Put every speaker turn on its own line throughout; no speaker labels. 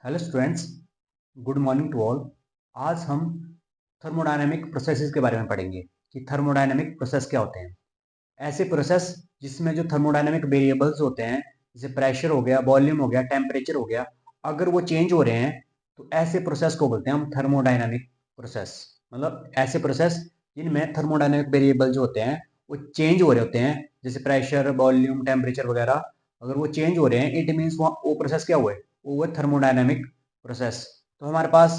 Hello students, good morning to all. आज हम thermodynamic processes के बारे में पढ़ेंगे कि थर्मोडायनेमिक प्रोसेस क्या होते हैं। ऐसे प्रोसेस जिसमें जो थर्मोडायनेमिक वेरिएबल्स होते हैं, जैसे प्रेशर हो गया, वॉल्यूम हो गया, टेम्परेचर हो गया, अगर वो चेंज हो रहे हैं तो ऐसे प्रोसेस को बोलते हैं हम थर्मोडायनेमिक प्रोसेस। मतलब ऐसे प्रोसेस जिनमें थर्मोडायनेमिक वेरिएबल जो होते हैं वो चेंज हो रहे होते हैं, जैसे प्रेशर, वॉल्यूम, टेम्परेचर वगैरह। अगर वो चेंज हो रहे हैं इट मीन्स वो प्रोसेस क्या हुआ है, वो थर्मोडायनेमिक प्रोसेस। तो हमारे पास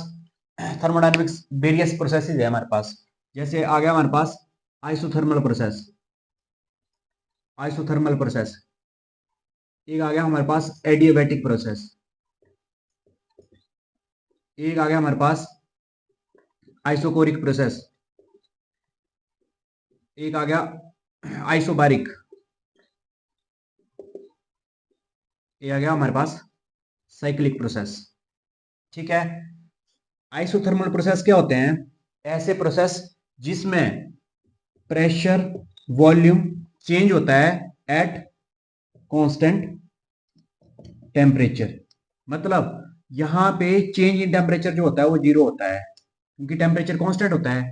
थर्मोडायनेमिक्स वेरियस प्रोसेसेस है हमारे पास। जैसे आ गया हमारे पास आइसोथर्मल प्रोसेस, आइसोथर्मल प्रोसेस। एक आ गया हमारे पास एडियाबैटिक प्रोसेस। एक आ गया हमारे पास आइसोकोरिक प्रोसेस। एक आ गया आइसोबारिक। ये आ गया हमारे पास साइक्लिक प्रोसेस। ठीक है। आइसोथर्मल प्रोसेस क्या होते हैं? ऐसे प्रोसेस जिसमें प्रेशर, वॉल्यूम चेंज होता है एट कांस्टेंट टेम्परेचर। मतलब यहां पे चेंज इन टेम्परेचर जो होता है वो जीरो होता है, क्योंकि टेम्परेचर कांस्टेंट होता है।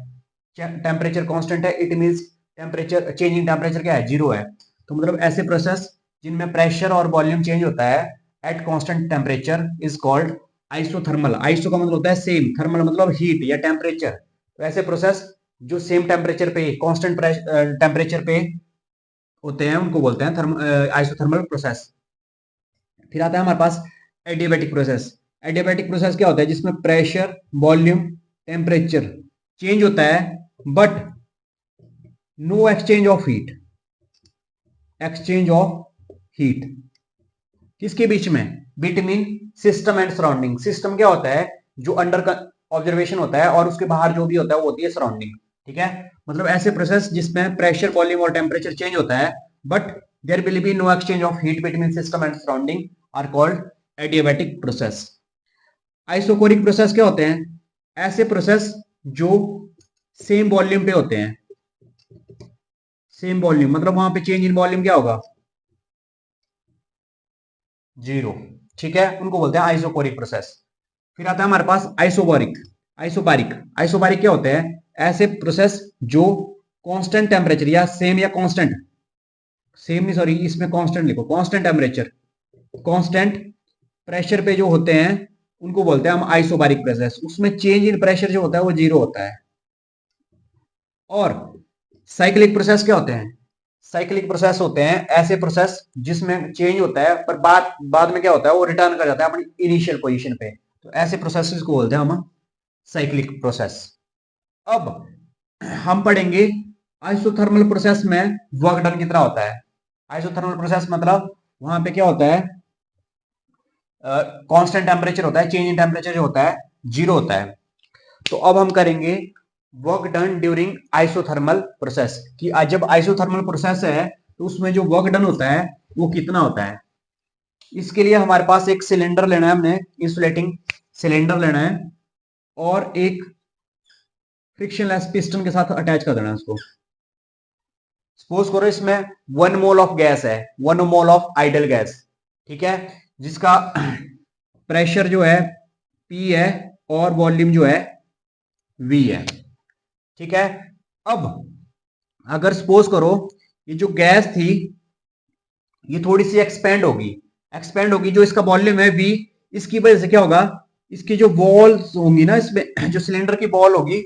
टेम्परेचर कांस्टेंट है, it means temperature, change in temperature क्या है, जीरो है। तो मतलब ऐसे प्रोसेस जिनमें प्रेशर और वॉल्यूम चेंज होता है at constant temperature is called isothermal. Iso का मतलब होता है सेम, थर्मल मतलब हीट या टेम्परेचर। तो ऐसे प्रोसेस जो सेम टेम्परेचर पे, कांस्टेंट टेम्परेचर पे होते हैं उनको बोलते हैं आइसोथर्मल प्रोसेस। फिर आता है हमारे पास एडियाबैटिक प्रोसेस। एडियाबैटिक प्रोसेस क्या होता है? जिसमें प्रेशर, वॉल्यूम, टेम्परेचर चेंज होता है but no exchange of heat. Exchange of heat किसके बीच में? Between system and surrounding. System क्या होता है? जो अंडर ऑब्जर्वेशन होता है, और उसके बाहर जो भी होता है वो होती है सराउंडिंग। ठीक है। मतलब ऐसे प्रोसेस जिसमें प्रेशर, वॉल्यूम और टेम्परेचर चेंज होता है but there will be no exchange of heat between system and surrounding are called adiabatic process. Isochoric process क्या होते हैं? ऐसे प्रोसेस जो सेम वॉल्यूम पे होते हैं। सेम वॉल्यूम मतलब वहां पे चेंज इन वॉल्यूम क्या होगा? जीरो। ठीक है, उनको बोलते हैं आइसोकोरिक प्रोसेस। फिर आता है हमारे पास आइसोबारिक। आइसोबारिक आइसोबारिक क्या होते हैं? ऐसे प्रोसेस जो कांस्टेंट टेम्परेचर या सेम या कांस्टेंट, सेम नहीं सॉरी, इसमें कांस्टेंट लिखो, कांस्टेंट टेम्परेचर, कांस्टेंट प्रेशर पे जो होते हैं उनको बोलते हैं हम आइसोबारिक प्रोसेस। उसमें चेंज इन प्रेशर जो होता है वो जीरो होता है। और साइक्लिक प्रोसेस क्या होते हैं? साइक्लिक प्रोसेस होते हैं ऐसे प्रोसेस जिसमें चेंज होता है पर बाद बाद में क्या होता है, वो रिटर्न कर जाता है अपनी इनिशियल पोजीशन पे। तो ऐसे प्रोसेस को बोलते हैं हम साइक्लिक प्रोसेस। अब हम पढ़ेंगे आइसोथर्मल प्रोसेस में वर्क डन कितना होता है। आइसोथर्मल प्रोसेस मतलब वहां पे क्या होता है, कांस्टेंट टेम्परेचर होता है, चेंज इन टेम्परेचर जो होता है जीरो होता है। तो अब हम करेंगे work done during isothermal process कि आज जब आइसोथर्मल प्रोसेस है तो उसमें जो वर्क डन होता है वो कितना होता है। इसके लिए हमारे पास एक सिलेंडर लेना है, हमने इंसुलेटिंग सिलेंडर लेना है और एक फ्रिक्शनलेस पिस्टन के साथ अटैच कर देना है उसको। सपोज करो इसमें 1 मोल ऑफ गैस है, 1 मोल ऑफ आइडल गैस। ठीक है, जिसका प्रेशर जो है P है और वॉल्यूम जो है V है। ठीक है। अब अगर सपोज करो ये जो गैस थी ये थोड़ी सी एक्सपेंड होगी, एक्सपेंड होगी, जो इसका वॉल्यूम है V, इसकी वजह से क्या होगा, इसकी जो वॉल्स होंगी ना, इसमें जो सिलेंडर की वॉल होगी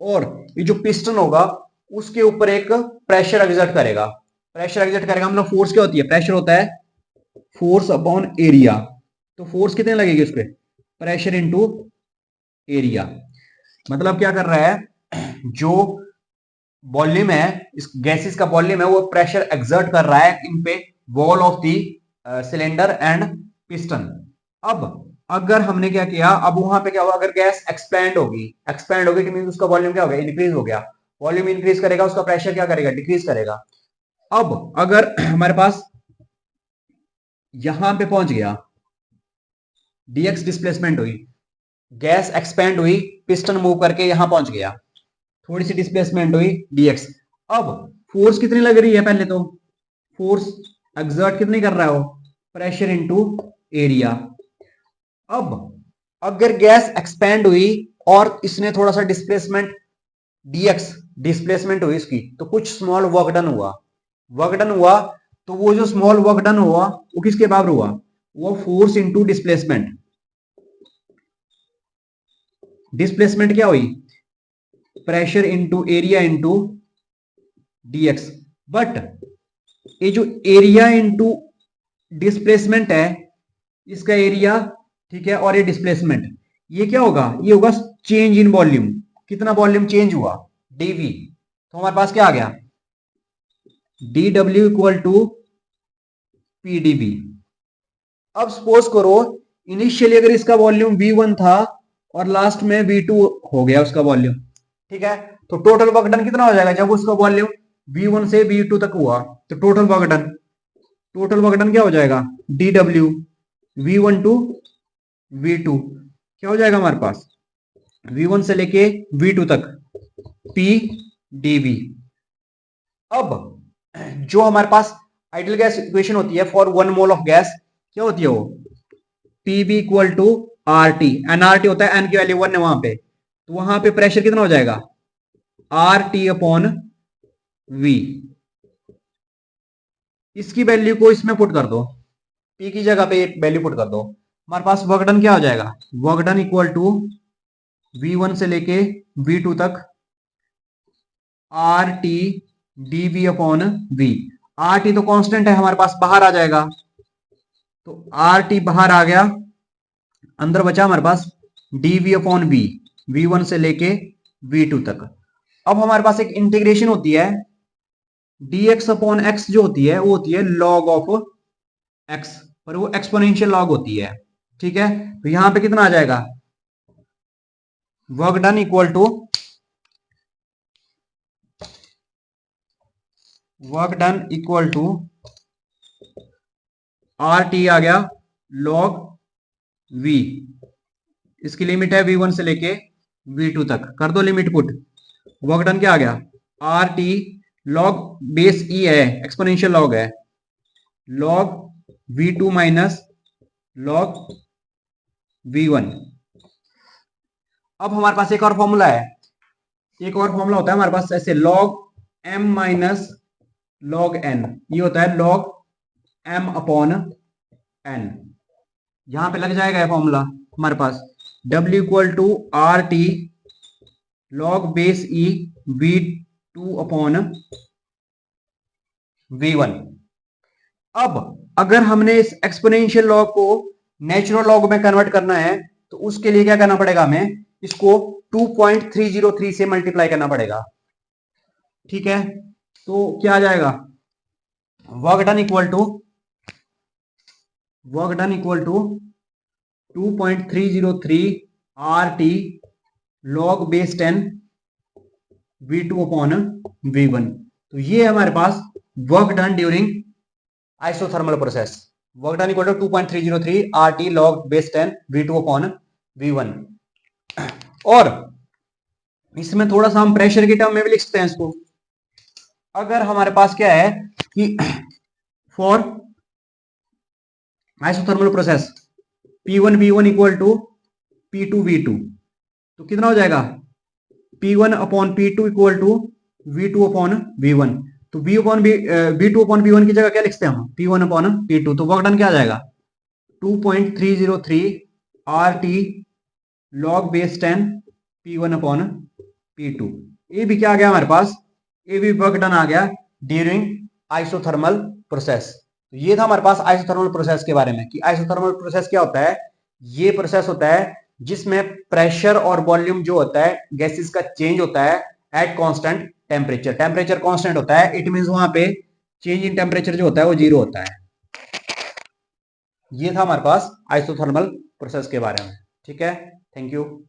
और ये जो पिस्टन होगा उसके ऊपर एक प्रेशर एग्जर्ट करेगा। प्रेशर एग्जर्ट करेगा मतलब फोर्स क्या होती है? प्रेशर होता है फोर्स अपॉन एरिया। तो फोर्स कितने लगेगी उस पर? Pressure into area. मतलब क्या कर रहा है, जो वॉल्यूम है, इस गैसेस का वॉल्यूम है, वो प्रेशर एक्सर्ट कर रहा है इन पे wall of the cylinder and piston. अब अगर हमने क्या किया, अब वहां पे क्या होगा, अगर गैस एक्सपैंड होगी, एक्सपैंड होगी तो मीन उसका वॉल्यूम क्या होगा, इंक्रीज हो गया। वॉल्यूम इंक्रीज करेगा, उसका प्रेशर क्या करेगा, डिक्रीज करेगा। अब अगर हमारे पास यहां पे पहुंच गया, डीएक्स डिस्प्लेसमेंट हुई, गैस एक्सपैंड हुई, पिस्टन मूव करके यहां पहुंच गया, थोड़ी सी डिस्प्लेसमेंट हुई डीएक्स। अब फोर्स कितनी लग रही है? पहले तो फोर्स एक्सर्ट कितनी कर रहा है वो, प्रेशर इनटू एरिया। अब अगर गैस एक्सपेंड हुई और इसने थोड़ा सा डिस्प्लेसमेंट dx डिस्प्लेसमेंट हुई इसकी, तो कुछ स्मॉल वर्क डन हुआ, तो वो जो स्मॉल वर्क डन हुआ वो किसके बराबर हुआ, वो फोर्स इनटू डिस्प्लेसमेंट। डिस्प्लेसमेंट क्या हुई, pressure into area into dx। But ये जो एरिया इनटू डिस्प्लेसमेंट है, इसका एरिया, ठीक है, और ये डिस्प्लेसमेंट, ये क्या होगा, ये होगा चेंज इन वॉल्यूम। कितना वॉल्यूम चेंज हुआ, dv। तो हमारे पास क्या आ गया, dw इक्वल टू pdv। अब सपोज करो इनिशियली अगर इसका वॉल्यूम v1 था और लास्ट में v2 हो गया उसका वॉल्यूम, ठीक है, तो टोटल वर्क डन कितना हो जाएगा, जब उसका वॉल्यूम v1 से v2 तक हुआ, तो टोटल वर्क डन क्या हो जाएगा, dw v1 टू v2 क्या हो जाएगा हमारे पास, v1 से लेके v2 तक p dv। अब जो हमारे पास आइडियल गैस इक्वेशन होती है फॉर 1 मोल ऑफ गैस, क्या होती है वो, pb equal to RT। nRT होता है, n की वैल्यू 1 है वहां पे, तो वहां पे प्रेशर कितना हो जाएगा, RT अपॉन V। इसकी वैल्यू को इसमें पुट कर दो, P की जगह पे वैल्यू पुट कर दो, हमारे पास वर्क डन क्या हो जाएगा, work done equal to V1 से लेके V2 तक RT dV upon V। RT तो कांस्टेंट है हमारे पास, बाहर आ जाएगा, तो RT बाहर आ गया, अंदर बचा हमारे पास dV अपॉन V, V1 से लेके V2 तक। अब हमारे पास एक इंटीग्रेशन होती है dx अपॉन x, जो होती है वो होती है log ऑफ x, पर वो एक्सपोनेंशियल लॉग होती है, ठीक है। तो यहां पे कितना आ जाएगा, work done equal to RT आ गया log V, इसकी लिमिट है V1 से लेके V2 तक, कर दो लिमिट पुट, वर्क डन क्या आ गया, RT log बेस E है, एक्सपोनेंशियल लॉग है, log V2 minus log V1। अब हमारे पास एक और फॉर्मूला है, होता है हमारे पास ऐसे, log m minus log n, ये होता है log m अपॉन n। यहां पे लग जाएगा फॉर्मूला हमारे पास, w equal to RT log base E V2 upon V1। अब अगर हमने इस एक्सपोनेंशियल लॉग को नेचुरल लॉग में कन्वर्ट करना है, तो उसके लिए क्या करना पड़ेगा, हमें इसको 2.303 से मल्टीप्लाई करना पड़ेगा, ठीक है। तो क्या आ जाएगा, work done equal to 2.303 RT log base 10 V2 upon V1। तो ये है हमारे पास work done during isothermal process, work done equal to 2.303 RT log base 10 V2 upon V1। और इसमें थोड़ा सा हम प्रेशर के टर्म में भी लिख सकते हैं इसको। अगर हमारे पास क्या है कि for isothermal process P1 V1 equal to P2 V2, तो कितना हो जाएगा, P1 upon P2 equal to V2 upon V1। तो V2 अपॉन V1 की जगह क्या लिखते हैं हम, P1 अपॉन P2। तो वर्क डन क्या आ जाएगा, 2.303 RT log base 10 P1 upon P2। ये भी क्या आ गया हमारे पास, ये भी वर्क डन आ गया ड्यूरिंग आइसोथर्मल प्रोसेस। तो ये था हमारे पास आइसोथर्मल प्रोसेस के बारे में, कि आइसोथर्मल प्रोसेस क्या होता है, ये प्रोसेस होता है जिसमें प्रेशर और वॉल्यूम जो होता है गैसेस का चेंज होता है at constant temperature. Temperature constant होता है, इट मींस वहां पे चेंज इन टेम्परेचर जो होता है वो 0 होता है। ये था हमारे पास आइसोथर्मल प्रोसेस के बारे में, ठीक है। Thank you.